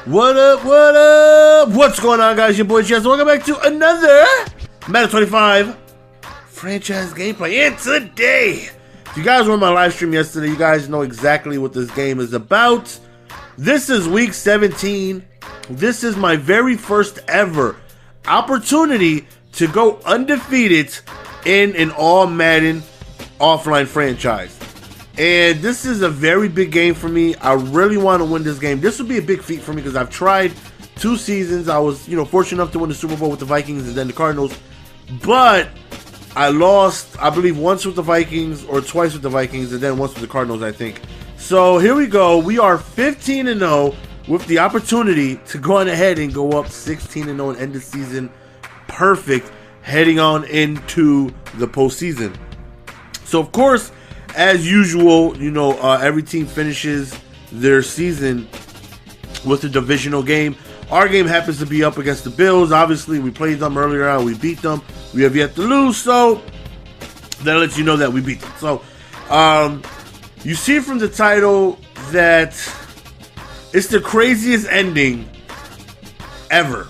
What up, what up? What's going on, guys? Your boy Jess. Welcome back to another Madden 25 franchise gameplay. And today, if you guys were on my live stream yesterday, you guys know exactly what this game is about. This is week 17. This is my very first ever opportunity to go undefeated in an all Madden offline franchise. And this is a very big game for me. I really want to win this game. This would be a big feat for me because I've tried 2 seasons. I was, fortunate enough to win the Super Bowl with the Vikings and then the Cardinals. But I lost, I believe, once with the Vikings or twice with the Vikings and then once with the Cardinals, I think. So here we go. We are 15-0 with the opportunity to go on ahead and go up 16-0 and end the season perfect heading on into the postseason. So, of course, as usual, every team finishes their season with a divisional game. Our game happens to be up against the Bills. Obviously, we played them earlier on. We beat them. We have yet to lose, so that lets you know that we beat them. So, you see from the title that it's the craziest ending ever.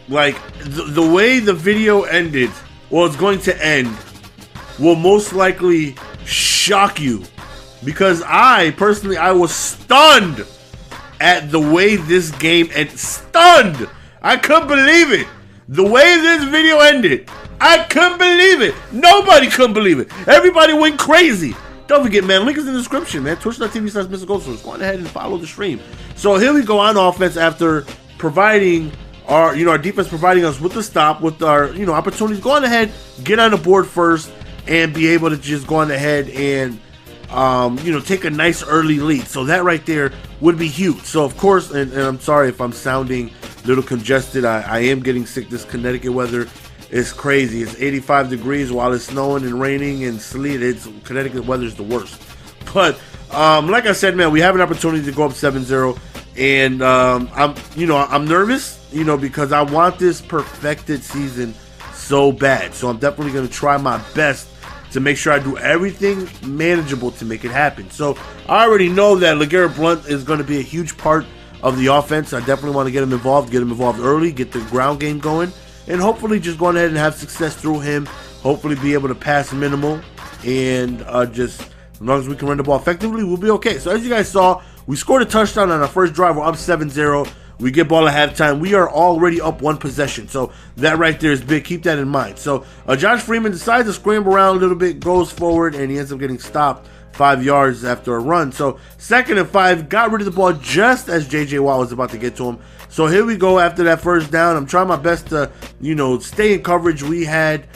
Like, the way the video ended, well, it's going to end, will most likely shock you, because I personally was stunned at the way this game ended. Stunned! I couldn't believe it. The way this video ended, I couldn't believe it. Nobody couldn't believe it. Everybody went crazy. Don't forget, man, link is in the description, man. Twitch.tv/MrGoldSource. Go on ahead and follow the stream. So here we go on offense after providing our, our defense providing us with the stop, with our, opportunities. Go on ahead, get on the board first, and be able to just go on ahead and, take a nice early lead. So that right there would be huge. So, of course, and I'm sorry if I'm sounding a little congested. I am getting sick. This Connecticut weather is crazy. It's 85 degrees while it's snowing and raining and sleet. Connecticut weather is the worst. But, like I said, man, we have an opportunity to go up 7-0. And I'm nervous, because I want this perfected season so bad. So I'm definitely going to try my best to make sure I do everything manageable to make it happen. So I already know that LeGarrette Blount is going to be a huge part of the offense. I definitely want to get him involved early, get the ground game going, and hopefully just go ahead and have success through him. Hopefully be able to pass minimal, and just as long as we can run the ball effectively, we'll be okay. So as you guys saw, we scored a touchdown on our first drive. We're up 7-0. We get ball at halftime. We are already up 1 possession. So that right there is big. Keep that in mind. So Josh Freeman decides to scramble around a little bit, goes forward, and he ends up getting stopped 5 yards after a run. So 2nd and 5, got rid of the ball just as J.J. Watt was about to get to him. So here we go after that first down. I'm trying my best to, stay in coverage. We had,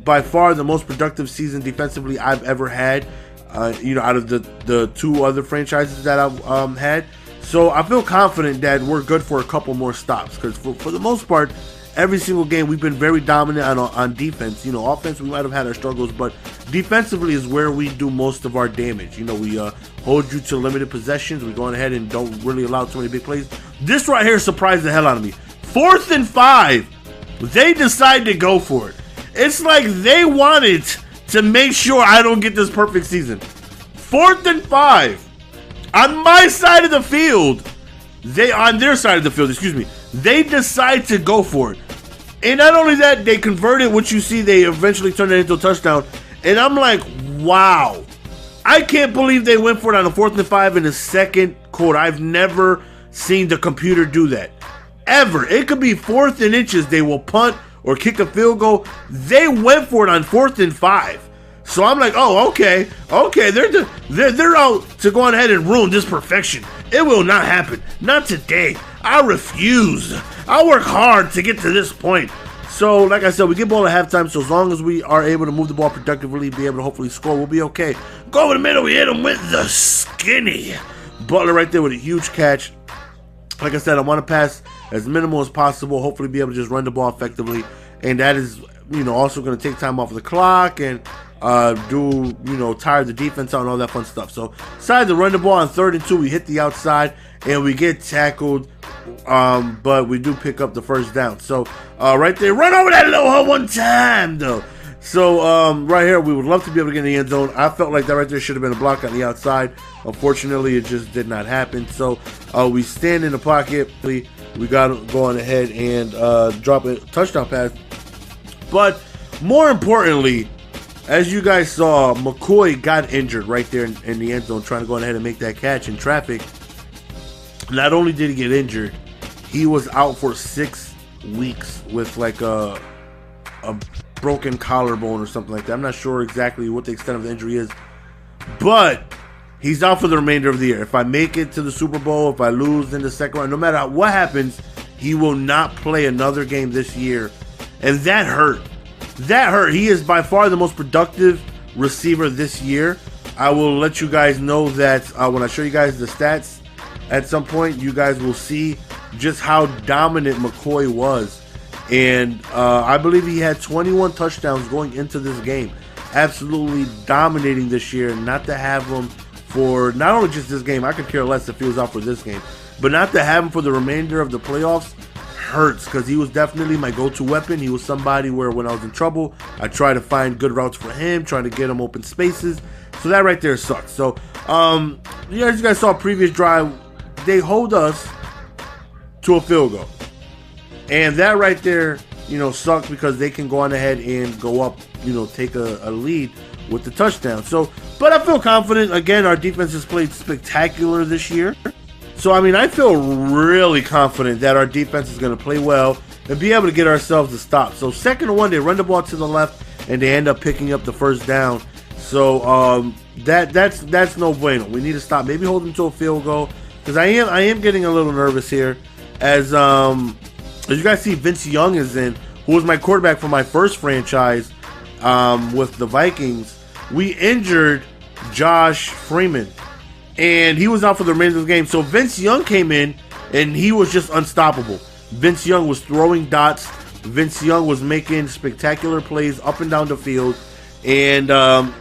by far the most productive season defensively I've ever had, out of the 2 other franchises that I've had. So I feel confident that we're good for a couple more stops, because for the most part, every single game we've been very dominant on defense. Offense we might have had our struggles, but defensively is where we do most of our damage. We hold you to limited possessions. We go on ahead and don't really allow too many big plays. This right here surprised the hell out of me. 4th and 5, they decide to go for it. It's like they wanted to make sure I don't get this perfect season. 4th and 5. On my side of the field, on their side of the field, they decide to go for it. And not only that, they converted what you see, they eventually turned it into a touchdown. And I'm like, wow. I can't believe they went for it on a 4th and 5 in the second quarter. I've never seen the computer do that. Ever. It could be 4th and inches. They will punt or kick a field goal. They went for it on 4th and 5. So I'm like, oh, okay, they're out to go on ahead and ruin this perfection. It will not happen. Not today. I refuse. I work hard to get to this point. So, like I said, we get ball at halftime, so as long as we are able to move the ball productively, be able to hopefully score, we'll be okay. Go over the middle, we hit him with the skinny. Butler right there with a huge catch. Like I said, I want to pass as minimal as possible, hopefully be able to just run the ball effectively. And that is, also going to take time off of the clock and tire the defense out and all that fun stuff. So decided to run the ball on 3rd and 2. We hit the outside and we get tackled, but we do pick up the first down. So right there, run over that little hole one time though. So right here, we would love to be able to get in the end zone. I felt like that right there should have been a block on the outside. Unfortunately, it just did not happen. So we stand in the pocket. We got to go on ahead and drop a touchdown pass. But more importantly, as you guys saw, McCoy got injured right there in the end zone trying to go ahead and make that catch in traffic. Not only did he get injured, he was out for 6 weeks with like a broken collarbone or something like that. I'm not sure exactly what the extent of the injury is, but he's out for the remainder of the year. If I make it to the Super Bowl, if I lose in the second round, no matter what happens, he will not play another game this year. And that hurt. That hurt. He is by far the most productive receiver this year. I will let you guys know that when I show you guys the stats at some point, you guys will see just how dominant McCoy was. And I believe he had 21 touchdowns going into this game. Absolutely dominating this year. Not to have him for not only just this game, I could care less if he was out for this game, but not to have him for the remainder of the playoffs hurts, because he was definitely my go-to weapon. He was somebody where when I was in trouble, I try to find good routes for him, trying to get him open spaces. So that right there sucks. So as you guys saw previous drive, they hold us to a field goal. And that right there, sucked because they can go on ahead and go up, take a lead with the touchdown. So, but I feel confident. Again, our defense has played spectacular this year. So, I feel really confident that our defense is going to play well and be able to get ourselves a stop. So, 2nd and 1, they run the ball to the left, and they end up picking up the first down. So, that's no bueno. We need to stop. Maybe hold them to a field goal, because I am getting a little nervous here. As you guys see, Vince Young is in, who was my quarterback for my first franchise with the Vikings. We injured Josh Freeman, and he was out for the remainder of the game. So Vince Young came in, and he was just unstoppable. Vince Young was throwing dots. Vince Young was making spectacular plays up and down the field, and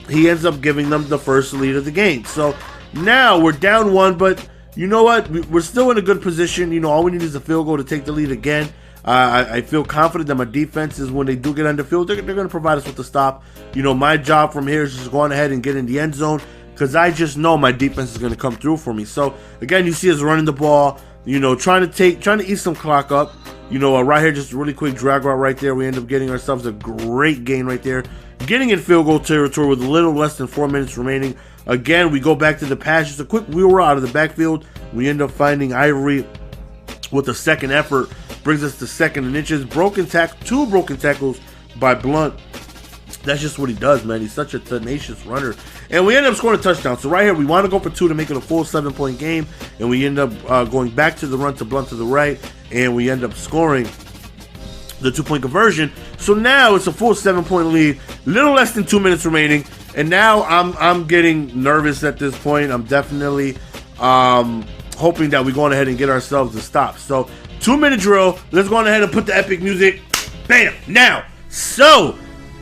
he ends up giving them the first lead of the game. So now we're down 1, but you know what? We're still in a good position. All we need is a field goal to take the lead again. I feel confident that my defense is, when they do get on the field, they're going to provide us with the stop. My job from here is just go on ahead and get in the end zone, because I just know my defense is going to come through for me. So again, you see us running the ball, trying to eat some clock up. Right here, just a really quick drag route right there. We end up getting ourselves a great gain right there, getting in field goal territory with a little less than 4 minutes remaining. Again, we go back to the pass, just a quick wheel route out of the backfield. We end up finding Ivory with a second effort, brings us to 2nd and inches. Two broken tackles by Blunt. That's just what he does, man. He's such a tenacious runner. And we end up scoring a touchdown. So right here, we want to go for 2 to make it a full 7-point game. And we end up going back to the run to Blunt to the right. And we end up scoring the 2-point conversion. So now it's a full 7-point lead. Little less than 2 minutes remaining. And now I'm getting nervous at this point. I'm definitely hoping that we go on ahead and get ourselves a stop. So 2-minute drill. Let's go on ahead and put the epic music. Bam! Now. So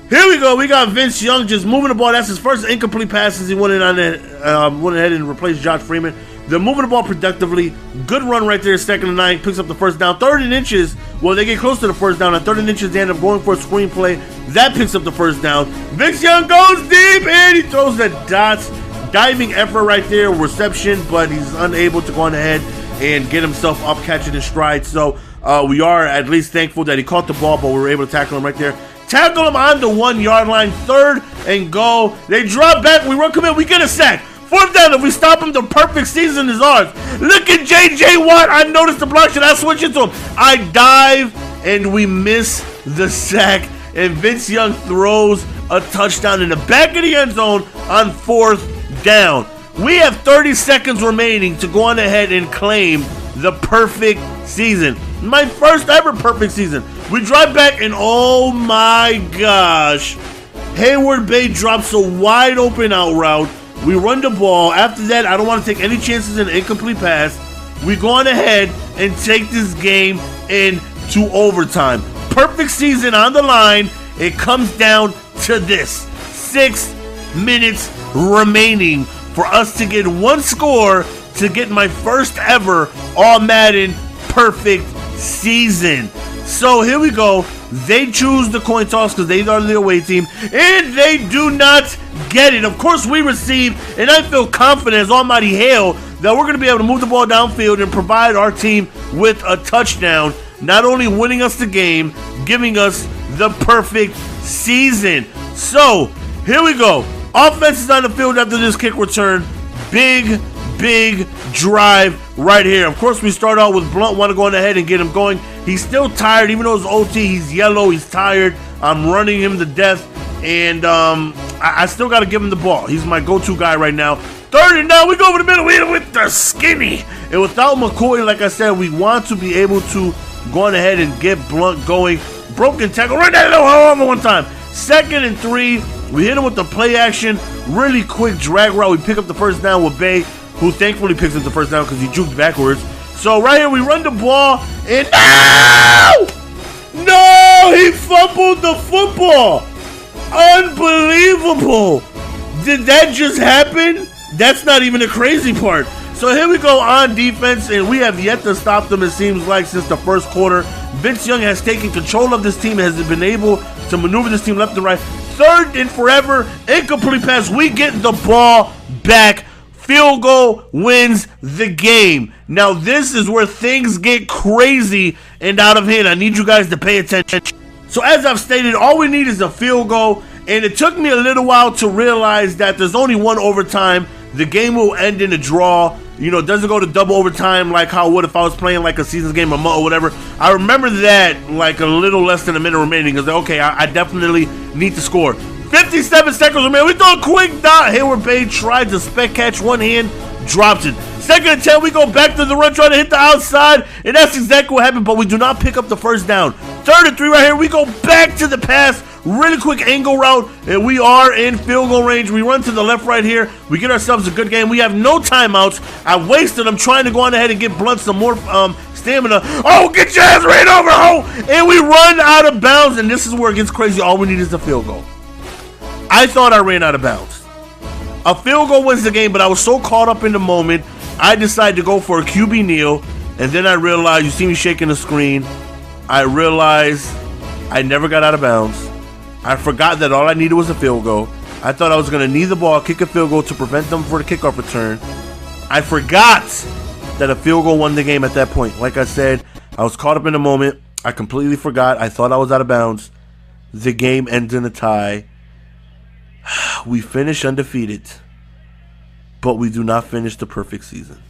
here we go. We got Vince Young just moving the ball. That's his first incomplete pass since he went ahead and replaced Josh Freeman. They're moving the ball productively. Good run right there. 2nd and 9. Picks up the first down. 3rd and inches. Well, they get close to the first down. On 3rd and inches, they end up going for a screenplay. That picks up the first down. Vince Young goes deep, and he throws the dots. Diving effort right there. Reception, but he's unable to go on ahead and get himself up, catching his stride. So we are at least thankful that he caught the ball, but we were able to tackle him right there. Tackle him on the 1-yard line. 3rd and goal. They drop back. We run, come in. We get a sack. 4th down. If we stop him, the perfect season is ours. Look at J.J. Watt. I noticed the block. Should I switch it to him? I dive, and we miss the sack. And Vince Young throws a touchdown in the back of the end zone on 4th down. We have 30 seconds remaining to go on ahead and claim the perfect season. My first ever perfect season. We drive back, and oh my gosh, Hayward Bay drops a wide open out route. We run the ball. After that, I don't want to take any chances in an incomplete pass. We go on ahead and take this game into overtime. Perfect season on the line. It comes down to this. 6 minutes remaining for us to get one score to get my first ever All Madden perfect season. So here we go. They choose the coin toss because they are the away team, and they do not get it. Of course, we receive, and I feel confident as Almighty Hail that we're going to be able to move the ball downfield and provide our team with a touchdown, not only winning us the game, giving us the perfect season. So, here we go. Offense is on the field after this kick return. Big drive right here. Of course, we start out with Blunt, want to go on ahead and get him going. He's still tired, even though it's OT. He's yellow, he's tired. I'm running him to death, and I still got to give him the ball. He's my go-to guy right now. Third and now we go over the middle with the skinny. And without McCoy, like I said, we want to be able to go on ahead and get Blunt going. Broken tackle, right that little home one time. 2nd and 3. We hit him with the play action. Really quick drag route. We pick up the first down with Bay, who thankfully picks up the first down because he juked backwards. So right here we run the ball, and no! He fumbled the football. Unbelievable. Did that just happen? That's not even the crazy part. So here we go on defense, and we have yet to stop them, it seems like, since the first quarter. Vince Young has taken control of this team and has been able to maneuver this team left and right. 3rd and forever, incomplete pass. We get the ball back. Field goal wins the game. Now this is where things get crazy and out of hand. I need you guys to pay attention. So as I've stated, all we need is a field goal, and it took me a little while to realize that there's only one overtime. The game will end in a draw. You know, it doesn't go to double overtime like how it would if I was playing like a season's game or whatever. I remember that like a little less than a minute remaining because, okay, I definitely need to score. 57 seconds remaining. We throw a quick dot. Hayward Bay tried to spec catch, one hand, drops it. 2nd and 10, we go back to the run, trying to hit the outside, and that's exactly what happened, but we do not pick up the first down. 3rd and 3 right here. We go back to the pass. Really quick angle route, and we are in field goal range. We run to the left right here. We get ourselves a good game. We have no timeouts. I wasted them trying to go on ahead and get Blunt some more stamina. Oh, get your ass right over, ho! And we run out of bounds, and this is where it gets crazy. All we need is a field goal. I thought I ran out of bounds. A field goal wins the game, but I was so caught up in the moment, I decided to go for a QB kneel, and then I realized, you see me shaking the screen, I realized I never got out of bounds. I forgot that all I needed was a field goal. I thought I was going to knee the ball, kick a field goal to prevent them for the kickoff return. I forgot that a field goal won the game at that point. Like I said, I was caught up in the moment. I completely forgot. I thought I was out of bounds. The game ends in a tie. We finish undefeated, but we do not finish the perfect season.